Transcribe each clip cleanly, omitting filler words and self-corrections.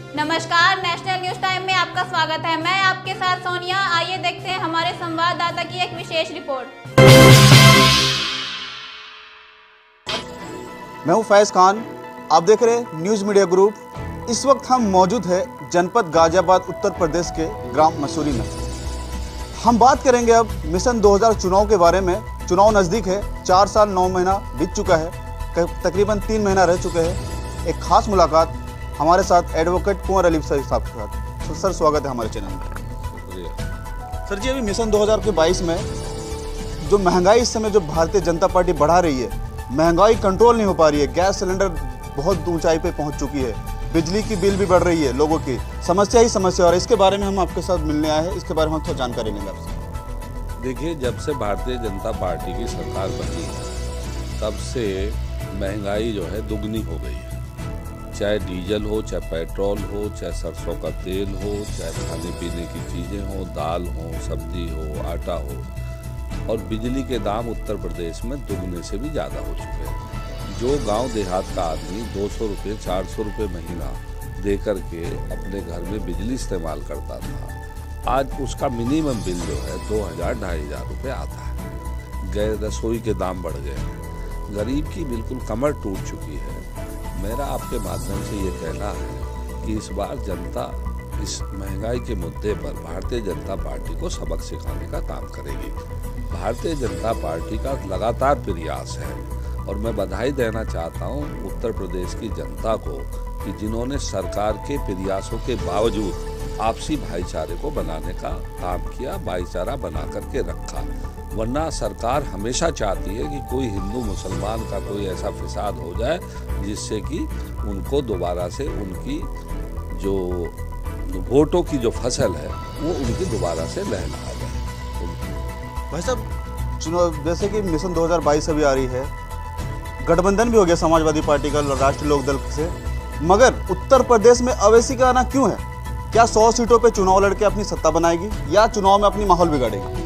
नमस्कार, national news time में आपका स्वागत है। मैं आपके साथ सोनिया। आइए देखते हैं हमारे संवाददाता की एक विशेष रिपोर्ट। मैं हूं फैज खान, आप देख रहे हैं न्यूज मीडिया ग्रुप। इस वक्त हम मौजूद है जनपद गाजियाबाद उत्तर प्रदेश के ग्राम मसूरी में। हम बात करेंगे अब मिशन 2000 चुनाव के बारे में। चुनाव नज़दीक है, 4 साल 9 महीना बीत चुका है, तकरीबन 3 महीना रह चुके हैं। एक खास मुलाकात हमारे साथ एडवोकेट कुंवर अली साहब के साथ। सर, स्वागत है हमारे चैनल में। सर जी, अभी मिशन 2022 में जो महंगाई इस समय जो भारतीय जनता पार्टी बढ़ा रही है, महंगाई कंट्रोल नहीं हो पा रही है। गैस सिलेंडर बहुत ऊंचाई पे पहुंच चुकी है, बिजली की बिल भी बढ़ रही है, लोगों की समस्या ही समस्या। और इसके बारे में हम आपके साथ मिलने आए हैं, इसके बारे में हम थोड़ा जानकारी लेंगे आपसे। देखिए, जब से भारतीय जनता पार्टी की सरकार बनी है तब से महंगाई जो है दुगनी हो गई है। चाहे डीजल हो, चाहे पेट्रोल हो, चाहे सरसों का तेल हो, चाहे खाने पीने की चीज़ें हो, दाल हो, सब्जी हो, आटा हो। और बिजली के दाम उत्तर प्रदेश में दुगने से भी ज़्यादा हो चुके हैं। जो गांव देहात का आदमी 200 रुपये 400 रुपये महीना दे करके अपने घर में बिजली इस्तेमाल करता था, आज उसका मिनिमम बिल जो है 2000-2500 रुपये आता है। गैस रसोई के दाम बढ़ गए हैं, गरीब की बिल्कुल कमर टूट चुकी है। मेरा आपके माध्यम से ये कहना है कि इस बार जनता इस महंगाई के मुद्दे पर भारतीय जनता पार्टी को सबक सिखाने का काम करेगी। भारतीय जनता पार्टी का लगातार प्रयास है और मैं बधाई देना चाहता हूँ उत्तर प्रदेश की जनता को कि जिन्होंने सरकार के प्रयासों के बावजूद आपसी भाईचारे को बनाने का काम किया, भाईचारा बना करके रखा। वरना सरकार हमेशा चाहती है कि कोई हिंदू मुसलमान का कोई ऐसा फिसाद हो जाए जिससे कि उनको दोबारा से उनकी जो वोटों की जो फसल है वो उनकी दोबारा से लहलहा जाए। भाई साहब, चुनाव जैसे कि मिशन 2022 अभी आ रही है, गठबंधन भी हो गया समाजवादी पार्टी का राष्ट्रीय लोकदल से, मगर उत्तर प्रदेश में अवैसी का आना क्यों है? क्या 100 सीटों पे चुनाव लड़के अपनी सत्ता बनाएगी या चुनाव में अपनी माहौल बिगाड़ेगी?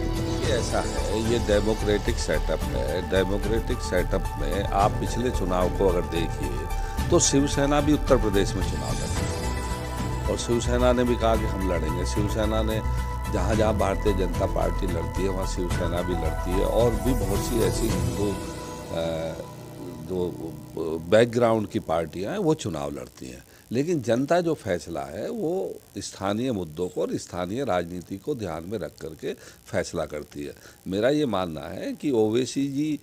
ऐसा है, ये डेमोक्रेटिक सेटअप है। डेमोक्रेटिक सेटअप में आप पिछले चुनाव को अगर देखिए तो शिवसेना भी उत्तर प्रदेश में चुनाव लड़ी और शिवसेना ने भी कहा कि हम लड़ेंगे। शिवसेना ने जहाँ जहाँ भारतीय जनता पार्टी लड़ती है वहाँ शिवसेना भी लड़ती है और भी बहुत सी ऐसी हिंदू जो बैकग्राउंड की पार्टियां हैं वो चुनाव लड़ती हैं। लेकिन जनता जो फैसला है वो स्थानीय मुद्दों को और स्थानीय राजनीति को ध्यान में रख करके फैसला करती है। मेरा ये मानना है कि ओवैसी जी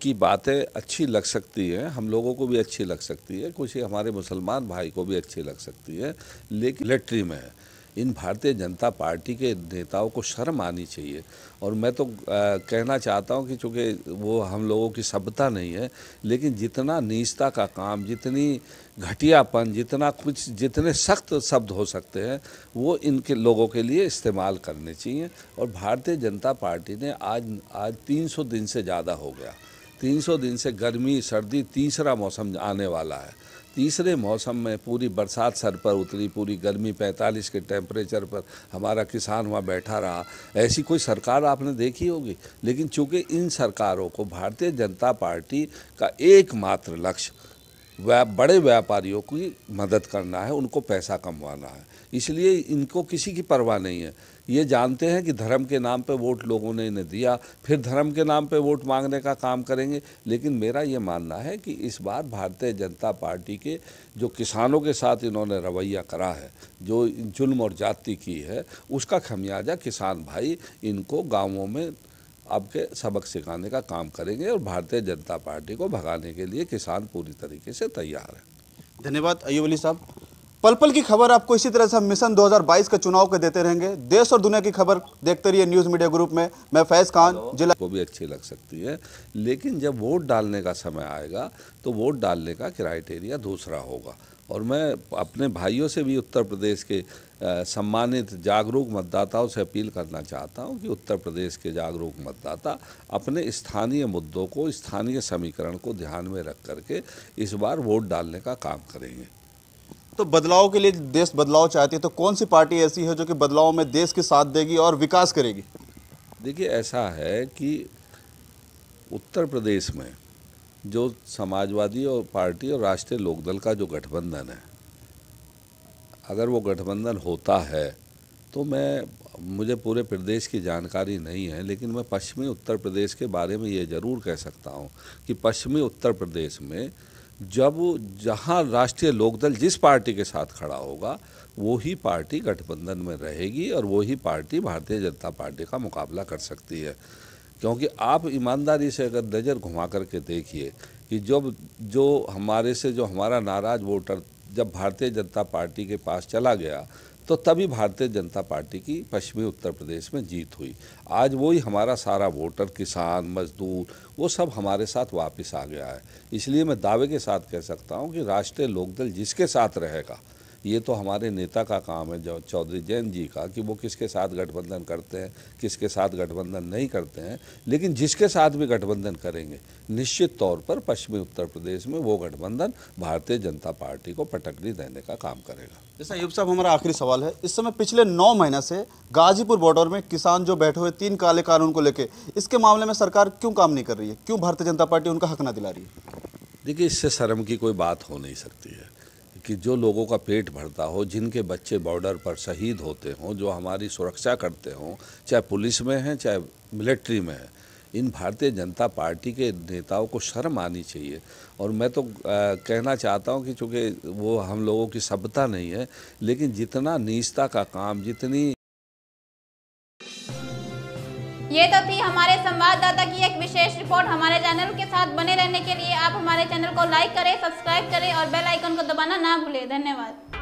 की बातें अच्छी लग सकती हैं, हम लोगों को भी अच्छी लग सकती है, कुछ हमारे मुसलमान भाई को भी अच्छी लग सकती है, लेकिन मिलिट्री में है। इन भारतीय जनता पार्टी के नेताओं को शर्म आनी चाहिए। और मैं तो कहना चाहता हूं कि चूँकि वो हम लोगों की सभ्यता नहीं है, लेकिन जितना नीचता का काम, जितनी घटियापन, जितना कुछ, जितने सख्त शब्द हो सकते हैं वो इनके लोगों के लिए इस्तेमाल करने चाहिए। और भारतीय जनता पार्टी ने आज 300 दिन से ज़्यादा हो गया, 300 दिन से गर्मी सर्दी तीसरा मौसम आने वाला है। तीसरे मौसम में पूरी बरसात सर पर उतरी, पूरी गर्मी 45 के टेम्परेचर पर हमारा किसान वहाँ बैठा रहा। ऐसी कोई सरकार आपने देखी होगी? लेकिन चूँकि इन सरकारों को भारतीय जनता पार्टी का एकमात्र लक्ष्य बड़े व्यापारियों की मदद करना है, उनको पैसा कमवाना है, इसलिए इनको किसी की परवाह नहीं है। ये जानते हैं कि धर्म के नाम पे वोट लोगों ने इन्हें दिया, फिर धर्म के नाम पे वोट मांगने का काम करेंगे। लेकिन मेरा ये मानना है कि इस बार भारतीय जनता पार्टी के जो किसानों के साथ इन्होंने रवैया करा है, जो जुल्म और जाति की है, उसका खमियाजा किसान भाई इनको गाँवों में अब के सबक सिखाने का काम करेंगे और भारतीय जनता पार्टी को भगाने के लिए किसान पूरी तरीके से तैयार है। धन्यवाद अय्यूब अली साहब। पल पल की खबर आपको इसी तरह से हम मिशन 2022 के चुनाव के देते रहेंगे। देश और दुनिया की खबर देखते रहिए न्यूज़ मीडिया ग्रुप में। मैं फैज खान, जिला को भी अच्छी लग सकती है, लेकिन जब वोट डालने का समय आएगा तो वोट डालने का क्राइटेरिया दूसरा होगा। और मैं अपने भाइयों से भी उत्तर प्रदेश के सम्मानित जागरूक मतदाताओं से अपील करना चाहता हूं कि उत्तर प्रदेश के जागरूक मतदाता अपने स्थानीय मुद्दों को, स्थानीय समीकरण को ध्यान में रख करके इस बार वोट डालने का काम करेंगे। तो बदलाव के लिए देश बदलाव चाहती है, तो कौन सी पार्टी ऐसी है जो कि बदलाव में देश के साथ देगी और विकास करेगी? देखिए, ऐसा है कि उत्तर प्रदेश में जो समाजवादी और पार्टी और राष्ट्रीय लोकदल का जो गठबंधन है, अगर वो गठबंधन होता है तो मुझे पूरे प्रदेश की जानकारी नहीं है, लेकिन मैं पश्चिमी उत्तर प्रदेश के बारे में ये ज़रूर कह सकता हूँ कि पश्चिमी उत्तर प्रदेश में जहाँ राष्ट्रीय लोकदल जिस पार्टी के साथ खड़ा होगा वो ही पार्टी गठबंधन में रहेगी और वो ही पार्टी भारतीय जनता पार्टी का मुकाबला कर सकती है। क्योंकि आप ईमानदारी से अगर नज़र घुमा करके देखिए कि जो हमारा नाराज़ वोटर जब भारतीय जनता पार्टी के पास चला गया तो तभी भारतीय जनता पार्टी की पश्चिमी उत्तर प्रदेश में जीत हुई। आज वही हमारा सारा वोटर, किसान, मजदूर, वो सब हमारे साथ वापस आ गया है। इसलिए मैं दावे के साथ कह सकता हूँ कि राष्ट्रीय लोकदल जिसके साथ रहेगा, ये तो हमारे नेता का काम है जो चौधरी जयंत जी का, कि वो किसके साथ गठबंधन करते हैं, किसके साथ गठबंधन नहीं करते हैं, लेकिन जिसके साथ भी गठबंधन करेंगे निश्चित तौर पर पश्चिमी उत्तर प्रदेश में वो गठबंधन भारतीय जनता पार्टी को पटकनी देने का काम करेगा। जैसा अयूब साहब, हमारा आखिरी सवाल है, इस समय पिछले 9 महीने से गाजीपुर बॉर्डर में किसान जो बैठे हुए 3 काले कानून को लेकर, इसके मामले में सरकार क्यों काम नहीं कर रही है? क्यों भारतीय जनता पार्टी उनका हक ना दिला रही है? देखिए, इससे शर्म की कोई बात हो नहीं सकती है कि जो लोगों का पेट भरता हो, जिनके बच्चे बॉर्डर पर शहीद होते हों, जो हमारी सुरक्षा करते हों, चाहे पुलिस में हैं चाहे मिलिट्री में हैं, इन भारतीय जनता पार्टी के नेताओं को शर्म आनी चाहिए। और मैं तो कहना चाहता हूं कि चूँकि वो हम लोगों की सभ्यता नहीं है, लेकिन जितना नीचता का काम, जितनी ये तो थी हमारे संवाददाता की एक विशेष रिपोर्ट। हमारे चैनल के साथ बने रहने के लिए आप हमारे चैनल को लाइक करें, सब्सक्राइब करें और बेल आइकन को दबाना ना भूलें। धन्यवाद।